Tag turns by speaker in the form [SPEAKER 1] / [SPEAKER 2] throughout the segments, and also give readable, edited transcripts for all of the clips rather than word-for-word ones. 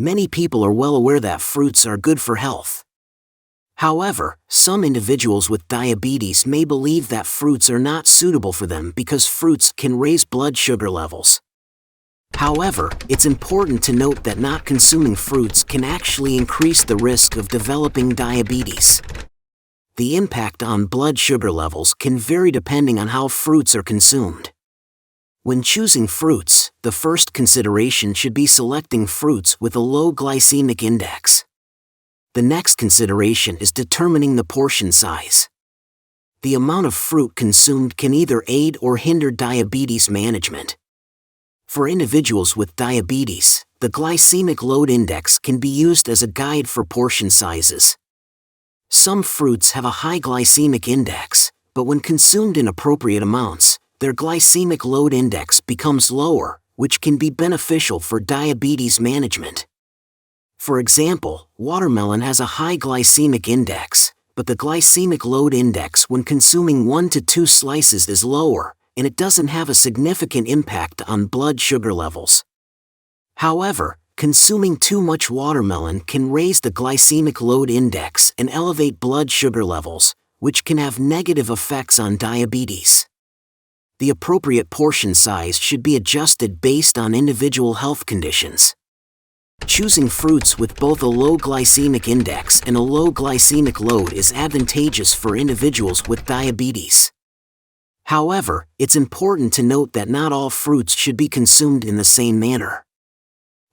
[SPEAKER 1] Many people are well aware that fruits are good for health. However, some individuals with diabetes may believe that fruits are not suitable for them because fruits can raise blood sugar levels. However, it's important to note that not consuming fruits can actually increase the risk of developing diabetes. The impact on blood sugar levels can vary depending on how fruits are consumed. When choosing fruits, the first consideration should be selecting fruits with a low glycemic index. The next consideration is determining the portion size. The amount of fruit consumed can either aid or hinder diabetes management. For individuals with diabetes, the glycemic load index can be used as a guide for portion sizes. Some fruits have a high glycemic index, but when consumed in appropriate amounts, their glycemic load index becomes lower, which can be beneficial for diabetes management. For example, watermelon has a high glycemic index, but the glycemic load index when consuming 1 to 2 slices is lower, and it doesn't have a significant impact on blood sugar levels. However, consuming too much watermelon can raise the glycemic load index and elevate blood sugar levels, which can have negative effects on diabetes. The appropriate portion size should be adjusted based on individual health conditions. Choosing fruits with both a low glycemic index and a low glycemic load is advantageous for individuals with diabetes. However, it's important to note that not all fruits should be consumed in the same manner.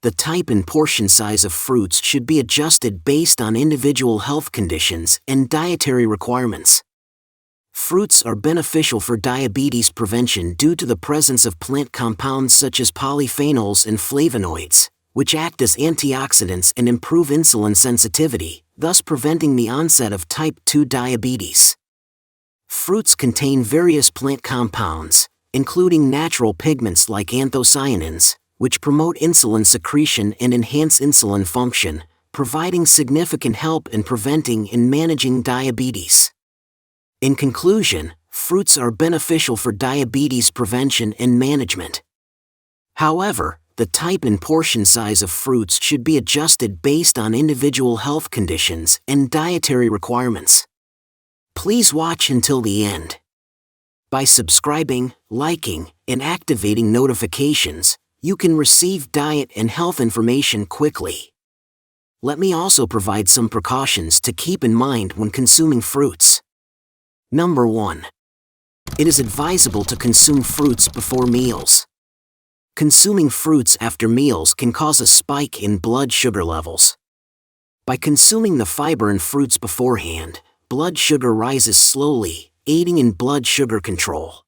[SPEAKER 1] The type and portion size of fruits should be adjusted based on individual health conditions and dietary requirements. Fruits are beneficial for diabetes prevention due to the presence of plant compounds such as polyphenols and flavonoids, which act as antioxidants and improve insulin sensitivity, thus preventing the onset of type 2 diabetes. Fruits contain various plant compounds, including natural pigments like anthocyanins, which promote insulin secretion and enhance insulin function, providing significant help in preventing and managing diabetes. In conclusion, fruits are beneficial for diabetes prevention and management. However, the type and portion size of fruits should be adjusted based on individual health conditions and dietary requirements. Please watch until the end. By subscribing, liking, and activating notifications, you can receive diet and health information quickly. Let me also provide some precautions to keep in mind when consuming fruits. Number 1. It is advisable to consume fruits before meals. Consuming fruits after meals can cause a spike in blood sugar levels. By consuming the fiber in fruits beforehand, blood sugar rises slowly, aiding in blood sugar control.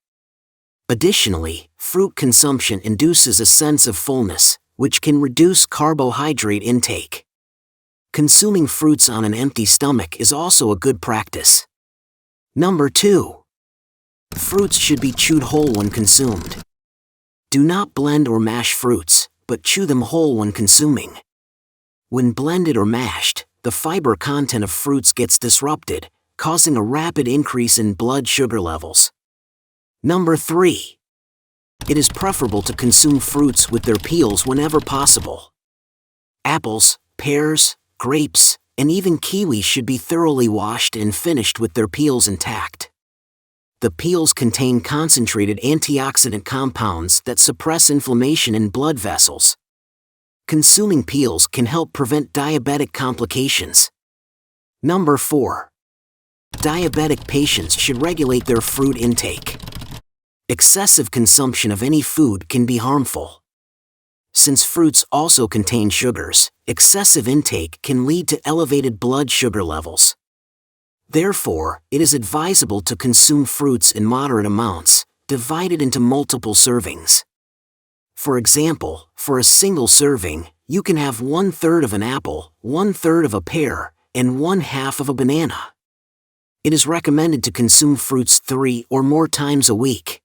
[SPEAKER 1] Additionally, fruit consumption induces a sense of fullness, which can reduce carbohydrate intake. Consuming fruits on an empty stomach is also a good practice. Number 2. Fruits should be chewed whole when consumed. Do not blend or mash fruits, but chew them whole when consuming. When blended or mashed, the fiber content of fruits gets disrupted, causing a rapid increase in blood sugar levels. Number 3. It is preferable to consume fruits with their peels whenever possible. Apples, pears, grapes, and even kiwis should be thoroughly washed and finished with their peels intact. The peels contain concentrated antioxidant compounds that suppress inflammation in blood vessels. Consuming peels can help prevent diabetic complications. Number 4. Diabetic patients should regulate their fruit intake. Excessive consumption of any food can be harmful. Since fruits also contain sugars, excessive intake can lead to elevated blood sugar levels. Therefore, it is advisable to consume fruits in moderate amounts, divided into multiple servings. For example, for a single serving, you can have 1/3 of an apple, 1/3 of a pear, and 1/2 of a banana. It is recommended to consume fruits 3 or more times a week.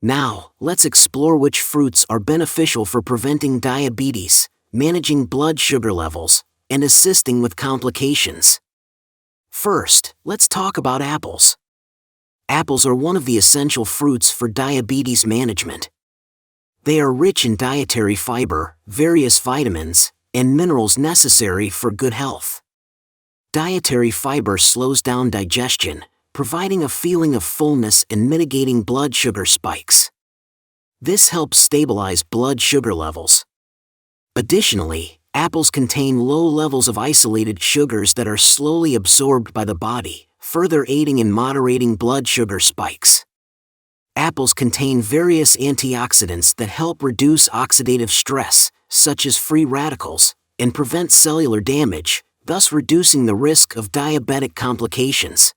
[SPEAKER 1] Now, let's explore which fruits are beneficial for preventing diabetes, managing blood sugar levels, and assisting with complications. First, let's talk about apples. Apples are one of the essential fruits for diabetes management. They are rich in dietary fiber, various vitamins, and minerals necessary for good health. Dietary fiber slows down digestion, providing a feeling of fullness and mitigating blood sugar spikes. This helps stabilize blood sugar levels. Additionally, apples contain low levels of isolated sugars that are slowly absorbed by the body, further aiding in moderating blood sugar spikes. Apples contain various antioxidants that help reduce oxidative stress, such as free radicals, and prevent cellular damage, thus reducing the risk of diabetic complications.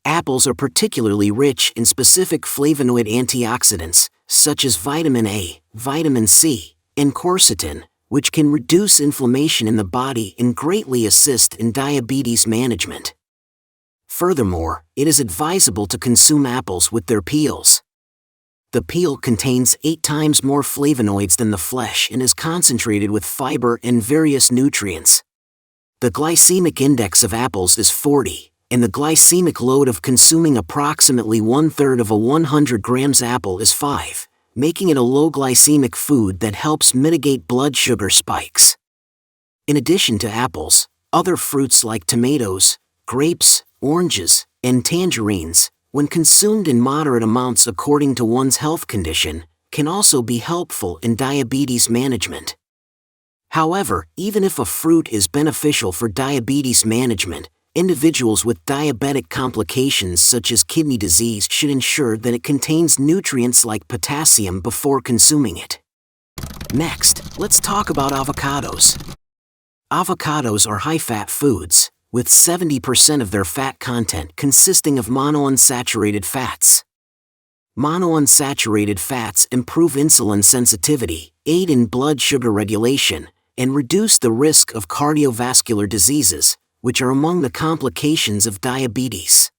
[SPEAKER 1] Apples are particularly rich in specific flavonoid antioxidants, such as vitamin A, vitamin C, and quercetin, which can reduce inflammation in the body and greatly assist in diabetes management. Furthermore, it is advisable to consume apples with their peels. The peel contains 8 times more flavonoids than the flesh and is concentrated with fiber and various nutrients. The glycemic index of apples is 40, and the glycemic load of consuming approximately 1/3 of a 100 grams apple is 5, making it a low glycemic food that helps mitigate blood sugar spikes. In addition to apples, other fruits like tomatoes, grapes, oranges, and tangerines, when consumed in moderate amounts according to one's health condition, can also be helpful in diabetes management. However, even if a fruit is beneficial for diabetes management, individuals with diabetic complications such as kidney disease should ensure that it contains nutrients like potassium before consuming it. Next, let's talk about avocados. Avocados are high-fat foods, with 70% of their fat content consisting of monounsaturated fats. Monounsaturated fats improve insulin sensitivity, aid in blood sugar regulation, and reduce the risk of cardiovascular diseases, which are among the complications of diabetes.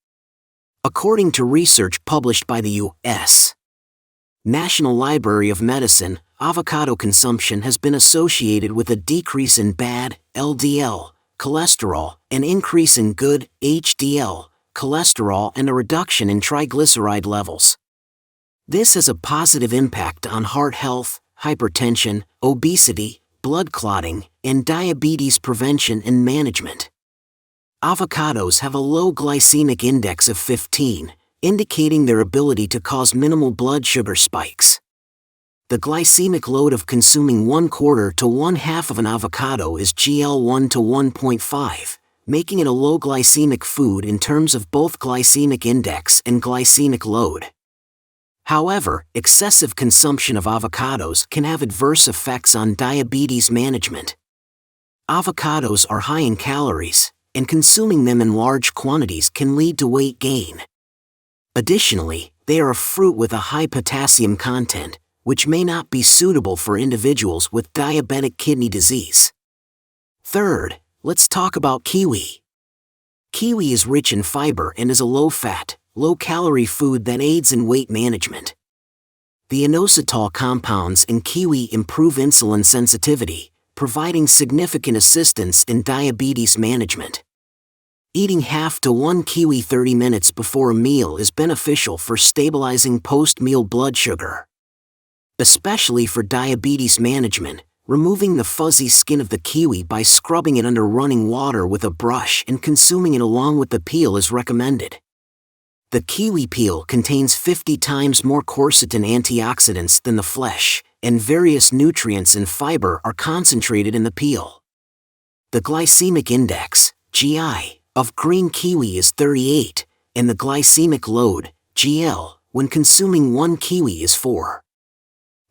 [SPEAKER 1] According to research published by the U.S. National Library of Medicine, avocado consumption has been associated with a decrease in bad LDL cholesterol, an increase in good HDL cholesterol, and a reduction in triglyceride levels. This has a positive impact on heart health, hypertension, obesity, blood clotting, and diabetes prevention and management. Avocados have a low glycemic index of 15, indicating their ability to cause minimal blood sugar spikes. The glycemic load of consuming 1/4 to 1/2 of an avocado is GL1 to 1.5, making it a low glycemic food in terms of both glycemic index and glycemic load. However, excessive consumption of avocados can have adverse effects on diabetes management. Avocados are high in calories, and consuming them in large quantities can lead to weight gain. Additionally, they are a fruit with a high potassium content, which may not be suitable for individuals with diabetic kidney disease. Third, let's talk about kiwi. Kiwi is rich in fiber and is a low-fat, low-calorie food that aids in weight management. The inositol compounds in kiwi improve insulin sensitivity, providing significant assistance in diabetes management. Eating half to 1 kiwi 30 minutes before a meal is beneficial for stabilizing post-meal blood sugar. Especially for diabetes management, removing the fuzzy skin of the kiwi by scrubbing it under running water with a brush and consuming it along with the peel is recommended. The kiwi peel contains 50 times more quercetin antioxidants than the flesh, and various nutrients and fiber are concentrated in the peel. The glycemic index, GI, of green kiwi is 38, and the glycemic load, GL, when consuming 1 kiwi is 4.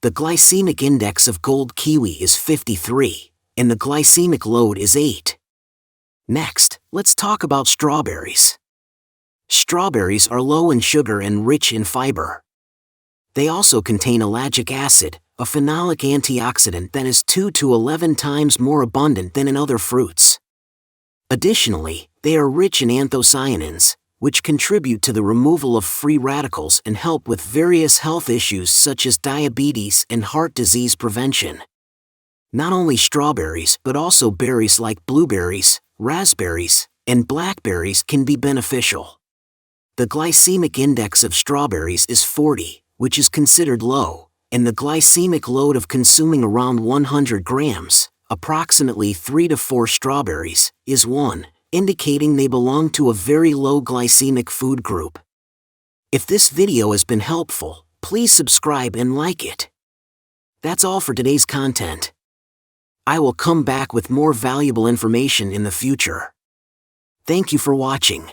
[SPEAKER 1] The glycemic index of gold kiwi is 53, and the glycemic load is 8. Next, let's talk about strawberries. Strawberries are low in sugar and rich in fiber. They also contain ellagic acid, a phenolic antioxidant that is 2 to 11 times more abundant than in other fruits. Additionally, they are rich in anthocyanins, which contribute to the removal of free radicals and help with various health issues such as diabetes and heart disease prevention. Not only strawberries but also berries like blueberries, raspberries, and blackberries can be beneficial. The glycemic index of strawberries is 40, which is considered low, and the glycemic load of consuming around 100 grams, approximately 3 to 4 strawberries, is 1, indicating they belong to a very low glycemic food group. If this video has been helpful, please subscribe and like it. That's all for today's content. I will come back with more valuable information in the future. Thank you for watching.